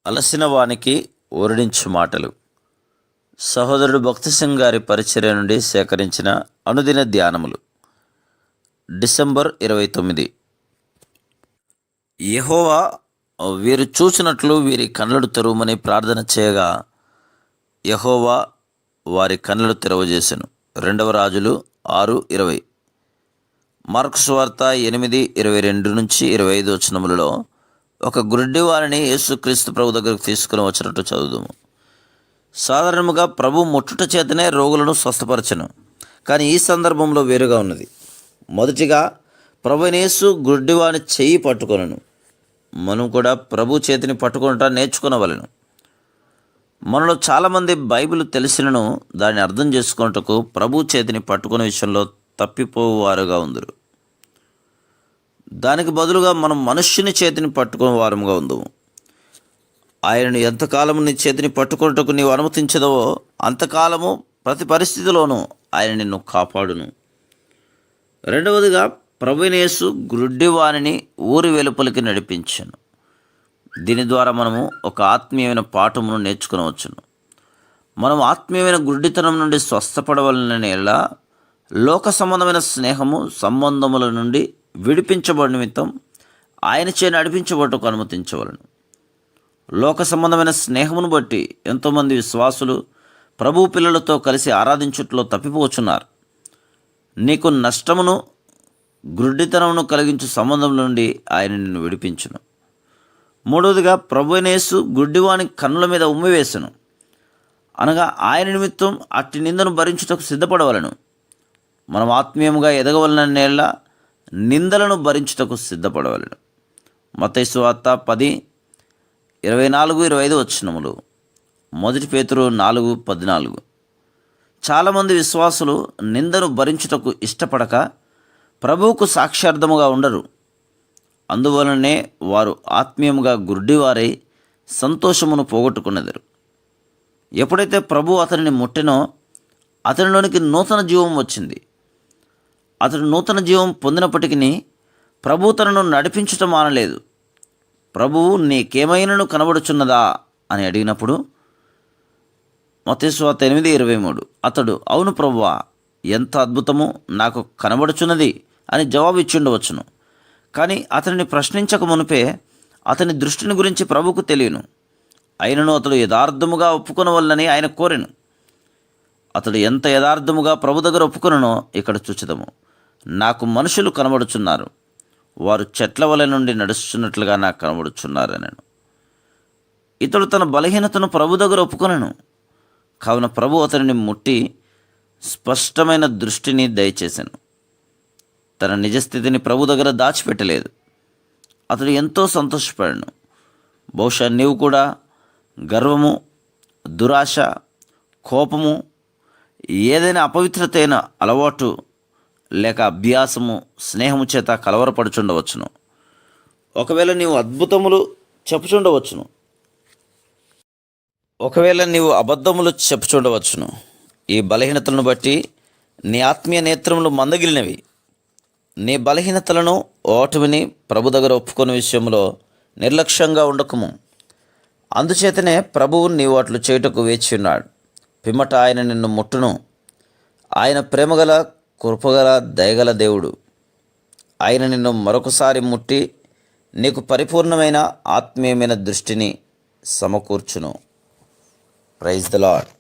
అలసిన వానికి ఓరడించు మాటలు. సహోదరుడు భక్తి సింగ్ గారి పరిచర్య నుండి సేకరించిన అనుదిన ధ్యానములు. డిసెంబర్ 29. యెహోవా వీరు చూచినట్లు వీరి కన్నులు తెరవమని ప్రార్థన చేయగా యెహోవా వారి కన్నులు తెరవజేసెను. 2 రాజులు 6:20. మార్కు సువార్త 8:22-25 వచనములలో ఒక గుడ్డి వారిని యేసుక్రీస్తు ప్రభు దగ్గరకు తీసుకుని వచ్చినట్టు చదువుదాము. సాధారణముగా ప్రభు ముట్టుట చేతనే రోగులను స్వస్థపరచను, కానీ ఈ సందర్భంలో వేరుగా ఉన్నది. మొదటిగా ప్రభువైన యేసు గుడ్డివాని చెయ్యి పట్టుకొనను. మనం కూడా ప్రభు చేతిని పట్టుకొనట నేర్చుకునవలెను. మనలో చాలామంది బైబిల్ తెలిసినను దాన్ని అర్థం చేసుకున్నటకు ప్రభు చేతిని పట్టుకునే విషయంలో తప్పిపోవారుగా ఉందరు. దానికి బదులుగా మనం మనుష్యుని చేతిని పట్టుకునే వారముగా ఉందము. ఆయనను ఎంతకాలము నీ చేతిని పట్టుకున్నటకు నీవు అనుమతించదవో అంతకాలము ప్రతి పరిస్థితిలోనూ ఆయన నిన్ను కాపాడును. రెండవదిగా ప్రభువైన యేసు గుడ్డివానిని ఊరి వెలుపలికి నడిపించాను. దీని ద్వారా మనము ఒక ఆత్మీయమైన పాఠమును నేర్చుకునవచ్చును. మనం ఆత్మీయమైన గుడ్డితనం నుండి స్వస్థపడవలనని ఎలా లోక సంబంధమైన స్నేహము సంబంధముల నుండి విడిపించబడిన నిమిత్తం ఆయన చే నడిపించబడటకు అనుమతించవలను. లోక సంబంధమైన స్నేహమును బట్టి ఎంతోమంది విశ్వాసులు ప్రభు పిల్లలతో కలిసి ఆరాధించుట్లో తప్పిపోచున్నారు. నీకు నష్టమును గుడ్డితనమును కలిగించు సంబంధం నుండి ఆయన నిన్ను విడిపించును. మూడవదిగా ప్రభువైన యేసు గుడ్డివాని కన్నుల మీద ఉమ్మివేసెను, అనగా ఆయన నిమిత్తం అట్టి నిందను భరించుటకు సిద్ధపడవలను. మనం ఆత్మీయముగా ఎదగవలననేలా నిందలను భరించుటకు సిద్ధపడవలను. మత్తయి సువార్త 10:24-25 వచనములు. 1 పేతురు 4:14. చాలామంది విశ్వాసులు నిందను భరించుటకు ఇష్టపడక ప్రభువుకు సాక్ష్యార్థముగా ఉండరు. అందువలనే వారు ఆత్మీయముగా గుడ్డివారై సంతోషమును పోగొట్టుకున్నదరు. ఎప్పుడైతే ప్రభు అతనిని ముట్టెనో అతనిలోనికి నూతన జీవం వచ్చింది. అతడు నూతన జీవం పొందినప్పటికీ ప్రభు తనను నడిపించటం మానలేదు. ప్రభువు నీకేమైనను కనబడుచున్నదా అని అడిగినప్పుడు మత్తయి సువార్త 8:23 అతడు అవును ప్రభువా, ఎంత అద్భుతము నాకు కనబడుచున్నది అని జవాబు ఇచ్చిండవచ్చును. కానీ అతనిని ప్రశ్నించక మునిపే అతని దృష్టిని గురించి ప్రభువుకు తెలియను. అయినను అతడు యథార్థముగా ఒప్పుకొనవలనని ఆయన కోరెను. అతడు ఎంత యథార్థముగా ప్రభు దగ్గర ఒప్పుకొననో ఇక్కడ చూచుదము. నాకు మనుషులు కనబడుచున్నారు, వారు చెట్ల వలె నుండి నడుస్తున్నట్లుగా నాకు కనబడుచున్నారనను. ఇతడు తన బలహీనతను ప్రభు దగ్గర ఒప్పుకొనను. కావున ప్రభు అతనిని ముట్టి స్పష్టమైన దృష్టిని దయచేశాను. తన నిజస్థితిని ప్రభు దగ్గర దాచిపెట్టలేదు. అతడు ఎంతో సంతోషపడాను. బహుశా నీవు కూడా గర్వము, దురాశ, కోపము, ఏదైనా అపవిత్రత అయిన అలవాటు లేక అభ్యాసము, స్నేహము చేత కలవరపడుచుండవచ్చును. ఒకవేళ నీవు అబద్ధములు చెప్పుచుండవచ్చును. ఈ బలహీనతలను బట్టి నీ ఆత్మీయ నేత్రములు మందగిలినవి. నీ బలహీనతలను ఓటమిని ప్రభు దగ్గర ఒప్పుకునే విషయంలో నిర్లక్ష్యంగా ఉండకము. అందుచేతనే ప్రభువు నీవు అట్లు చేయుటకు వేచి ఉన్నాడు. పిమ్మట ఆయన నిన్ను ముట్టును. ఆయన ప్రేమగల, కృపగల, దయగల దేవుడు. ఆయన నిన్ను మరొకసారి ముట్టి నీకు పరిపూర్ణమైన ఆత్మీయమైన దృష్టిని సమకూర్చును. Praise the lord.